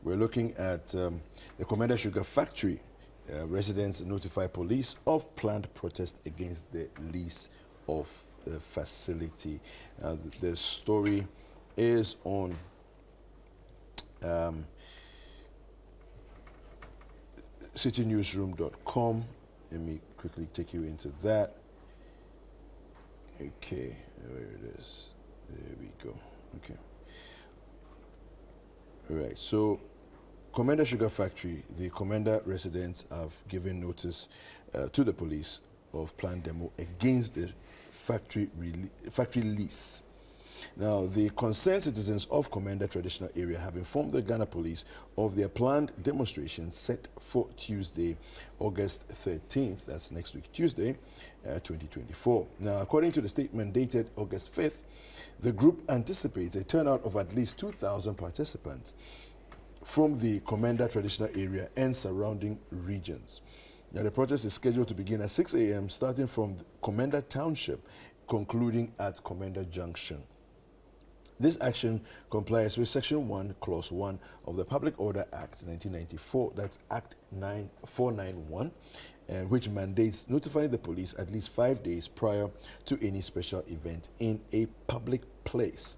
We're looking at the Komenda Sugar Factory. Residents notify police of planned protest against the lease of the facility. The story is on citynewsroom.com. Let me quickly take you into that. Okay, there it is. There we go. Okay. All right, so Komenda Sugar Factory, the Komenda residents have given notice to the police of planned demo against the factory lease. Now, the concerned citizens of Komenda traditional area have informed the Ghana police of their planned demonstration set for Tuesday, August 13th, that's next week, Tuesday, 2024. Now, according to the statement dated August 5th, the group anticipates a turnout of at least 2,000 participants from the Komenda traditional area and surrounding regions. Now, the protest is scheduled to begin at 6 a.m. starting from Komenda Township, concluding at Komenda Junction. This action complies with Section 1, Clause 1 of the Public Order Act 1994, that's Act 9491, which mandates notifying the police at least 5 days prior to any special event in a public place.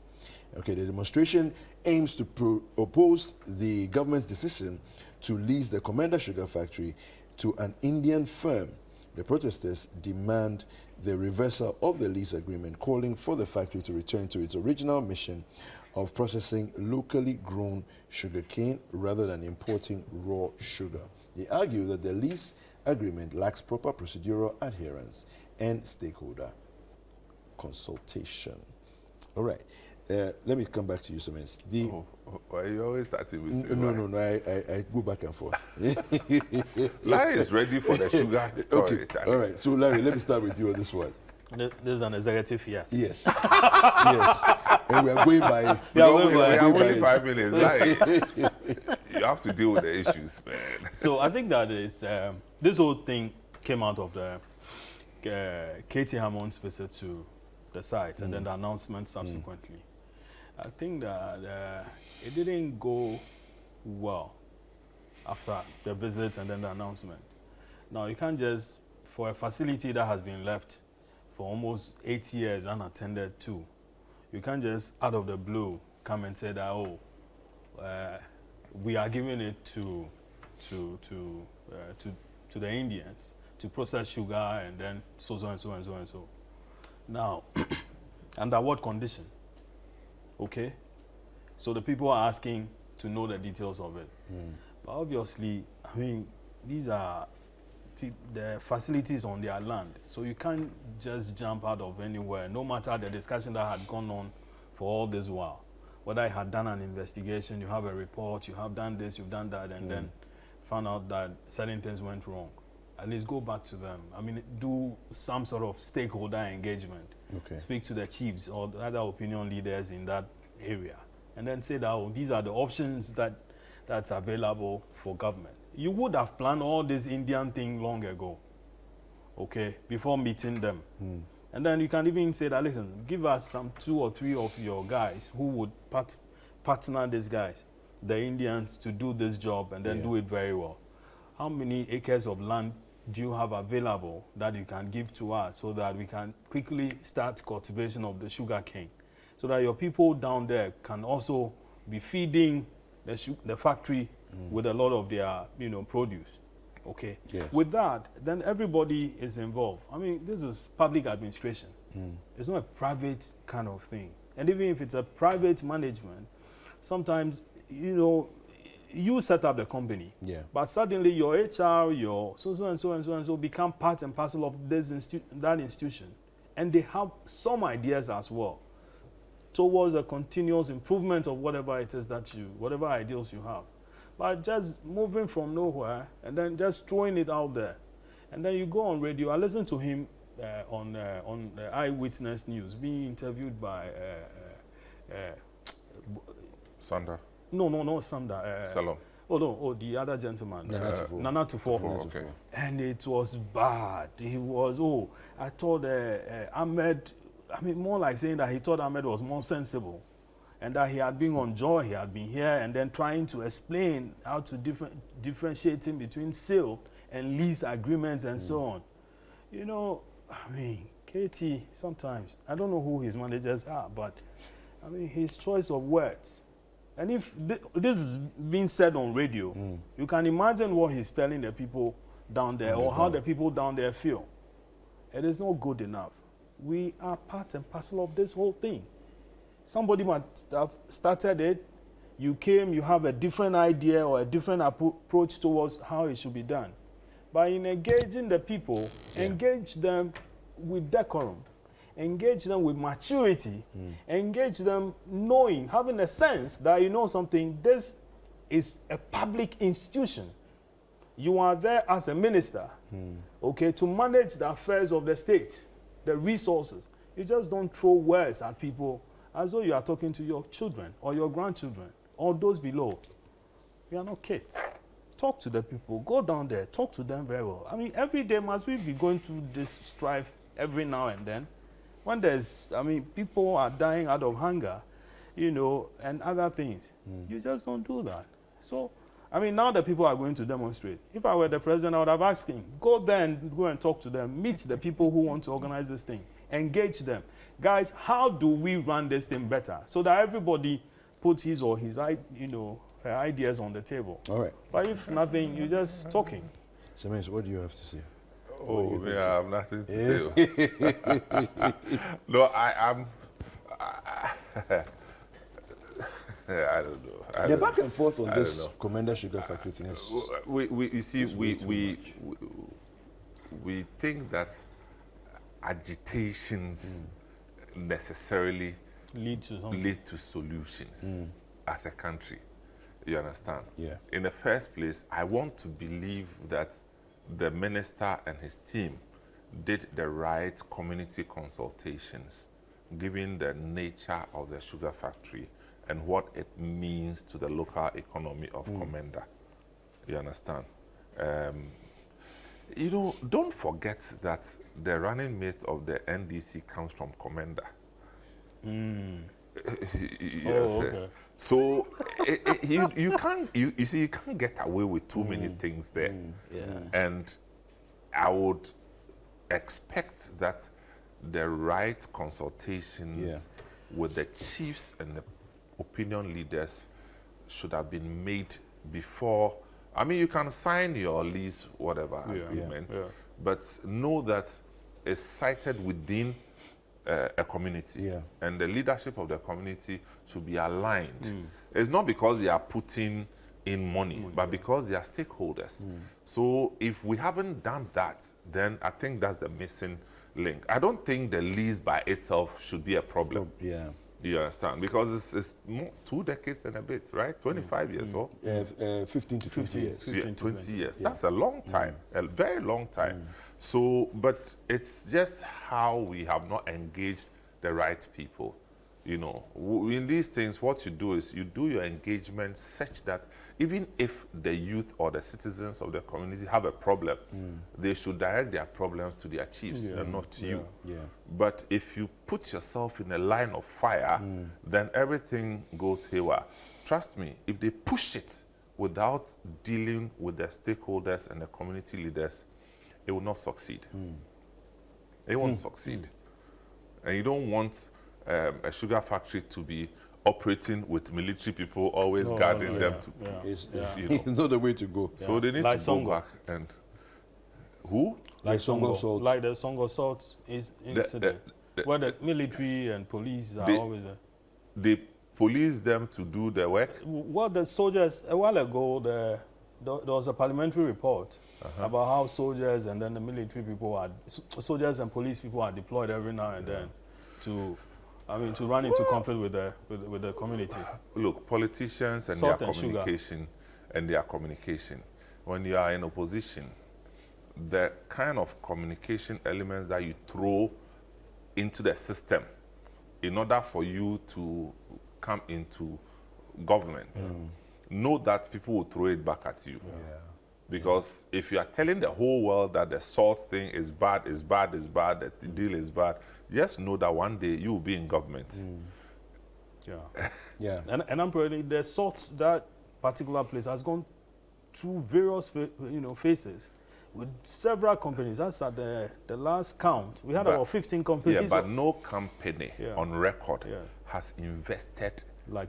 Okay, the demonstration aims to oppose the government's decision to lease the Komenda Sugar Factory to an Indian firm. The protesters demand the reversal of the lease agreement, calling for the factory to return to its original mission of processing locally grown sugarcane rather than importing raw sugar. They argue that the lease agreement lacks proper procedural adherence and stakeholder consultation. All right. Let me come back to you, Simmons. Why are you always starting with No. I go back and forth. Larry is ready for the sugar story. Okay. All right. So, Larry, let me start with you on this one. This is an executive here. Yes. Yes. And we are going by it. Yeah, we are only 5 minutes. Larry, you have to deal with the issues, man. So I think that is this whole thing came out of the KT Hammond's visit to the site and then the announcement subsequently. I think that it didn't go well after the visit and then the announcement. Now, you can't just, for a facility that has been left for almost 8 years unattended to, you can't just out of the blue come and say that, oh, we are giving it to the Indians to process sugar and then so and so and so and so. Now, under what condition? Okay? So the people are asking to know the details of it. But obviously, I mean, these are the facilities on their land. So you can't just jump out of anywhere, no matter the discussion that had gone on for all this while. Whether I had done an investigation, you have a report, you have done this, you've done that, and then found out that certain things went wrong. At least go back to them. I mean, do some sort of stakeholder engagement. Okay. Speak to the chiefs or the other opinion leaders in that area. And then say that, oh, these are the options that's available for government. You would have planned all this Indian thing long ago, okay, before meeting them. And then you can even say that, listen, give us some 2 or 3 of your guys who would partner these guys, the Indians, to do this job and then do it very well. How many acres of land do you have available that you can give to us so that we can quickly start cultivation of the sugar cane, so that your people down there can also be feeding the factory with a lot of their produce? Okay. Yes. With that, then everybody is involved. I mean, this is public administration. It's not a private kind of thing. And even if it's a private management, sometimes you set up the company, but suddenly your HR, your so become part and parcel of that institution, and they have some ideas as well towards a continuous improvement of whatever it is whatever ideals you have. But just moving from nowhere and then just throwing it out there, and then you go on radio. I listened to him on Eyewitness News being interviewed by Sanda. No, Sanda. Salom. The other gentleman. Nana Tufo. Okay. And it was bad. He was, I thought Ahmed, I mean, more like saying that he thought Ahmed was more sensible. and that he had been on Joy, he had been here, and then trying to explain how to differentiating between sale and lease agreements and so on. You know, I mean, KT, sometimes, I don't know who his managers are, but I mean, his choice of words. And if this is being said on radio, you can imagine what he's telling the people down there or how the people down there feel. It is not good enough. We are part and parcel of this whole thing. Somebody might have started it, you came, you have a different idea or a different approach towards how it should be done. By engaging the people, engage them with decorum, engage them with maturity, engage them knowing, having a sense that you know something, this is a public institution. You are there as a minister, okay, to manage the affairs of the state, the resources. You just don't throw words at people as though you are talking to your children or your grandchildren or those below. We are not kids. Talk to the people. Go down there. Talk to them very well. I mean, every day must we be going through this strife every now and then? When there's, I mean, people are dying out of hunger, you know, and other things. You just don't do that. So, I mean, now the people are going to demonstrate. If I were the president, I would have asked him, go there and go and talk to them. Meet the people who want to organize this thing. Engage them. Guys, how do we run this thing better so that everybody puts his or his, you know, her ideas on the table? All right. But if nothing, you're just talking. Semes, what do you have to say? Oh, man, I have nothing to say. No, I'm. I don't know. The back and forth on this Komenda Sugar Factory thing is. You see, we think that agitations necessarily Lead to something. lead to solutions as a country. You understand? Yeah. In the first place, I want to believe that the minister and his team did the right community consultations, given the nature of the sugar factory and what it means to the local economy of Komenda. You understand? You know, don't forget that the running mate of the NDC comes from Komenda. Yes. okay. So you see you can't get away with too many things there. And I would expect that the right consultations with the chiefs and the opinion leaders should have been made before. I mean, you can sign your lease, whatever agreement, but know that it's cited within a community, and the leadership of the community should be aligned. It's not because they are putting in money, but because they are stakeholders. So if we haven't done that, then I think that's the missing link. I don't think the lease by itself should be a problem. You understand? Because it's more, 2 decades and a bit, right? 25 years old. 15 to 20 years. 20 years. That's a long time, a very long time. So, but it's just how we have not engaged the right people. You know, in these things, what you do is you do your engagement such that even if the youth or the citizens of the community have a problem, they should direct their problems to their chiefs and not to you. But if you put yourself in a line of fire, then everything goes haywire. Trust me, if they push it without dealing with the stakeholders and the community leaders, it will not succeed. It won't succeed. And you don't want a sugar factory to be operating with military people always guarding them. It's You know. not the way to go. So they need Like to Songo. go back and who? Like Songo Salt. Like the Songo Salt incident, where the military and police are always there. They police them to do the work. Well, the soldiers, a while ago, there was a parliamentary report about how soldiers and then the military people are, soldiers and police people are deployed every now and then to run into conflict with the community. Look, politicians and Salt their communication. When you are in opposition, the kind of communication elements that you throw into the system in order for you to come into government, know that people will throw it back at you. Because if you are telling the whole world that the salt thing is bad, that the deal is bad, just know that one day you will be in government. Yeah. Yeah. And I'm pretty, the sort that particular place has gone through various phases with several companies. That's at the last count. We had But- about 15 companies. Yeah, but no company Yeah. on record Yeah. has invested like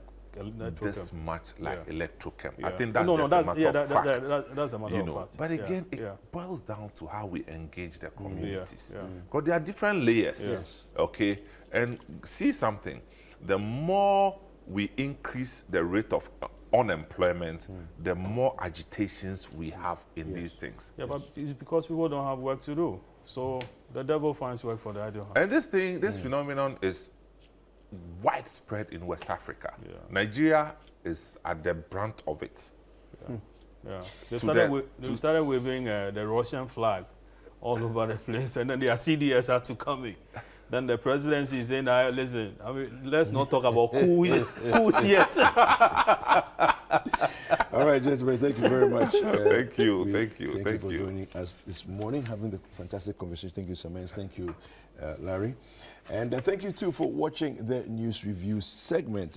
this much like Yeah. Electrochem. Yeah. I think that's no, just that's, a matter yeah, of fact. that's a matter You of know, fact. but Yeah, again, it yeah. boils down to how we engage the communities. yeah. Because there are different layers. Yes. Okay, and see something. The more we increase the rate of unemployment, the more agitations we have in these things. Yeah, but it's because people don't have work to do. So the devil finds work for the idle. And this phenomenon is widespread in West Africa. Yeah. Nigeria is at the brunt of it. Yeah, they To started waving the Russian flag all over the place, and then their CDS had to come in. Then the presidency is saying, listen, I mean, let's not talk about coups yet. All right, gentlemen, thank you very much. Thank you, Thank you for joining us this morning, having the fantastic conversation. Thank you, Samens. Thank you, Larry. And thank you, too, for watching the News Review segment.